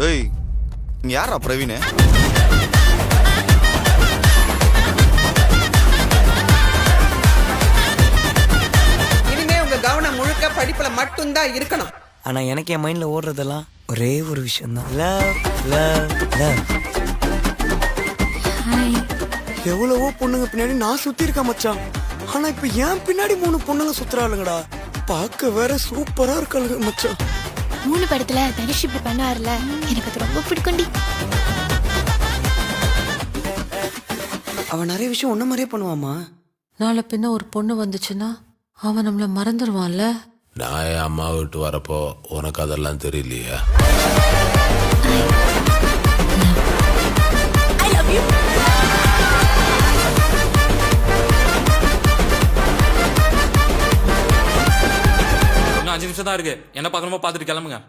ஏய், இங்க யாரா பிரவீன்? இனிமே உங்க கவனம் முழுக்க படிப்புல மட்டும்தான் இருக்கணும். ஆனா எனக்கு என் மைண்ட்ல ஓடுறதெல்லாம் ஒரே ஒரு விஷயம் தான். Love love love. எவ்வளவோ பொண்ணுங்க பின்னாடி நான் சுத்தி இருக்கேன் மச்சான். ஆனா இப்ப என் பின்னாடி 3 பொண்ணுங்க சுத்துறாளுங்கடா. பார்க்க வேற சூப்பரா இருக்காளுங்க மச்சான். 3 படத்துல தனுஷ் இப்படி பண்ணுவார்ல, எனக்கு அது ரொம்ப பிடிக்கும்டி. அவன் நிறைய விஷயம் ஒன்ன மாதிரியே பண்ணுவாமா. நாளை பின்ன ஒரு பொண்ணு வந்துச்சுன்னா அவன் நம்மள மறந்துடுவான்ல. நான் என் அம்மா விட்டு வரப்போ உனக்கு அதெல்லாம் தெரியலையே. இன்னும் 5 நிமிஷம் தான் இருக்கு. என்ன பார்க்கணுமோ பார்த்துட்டு கிளம்புங்க.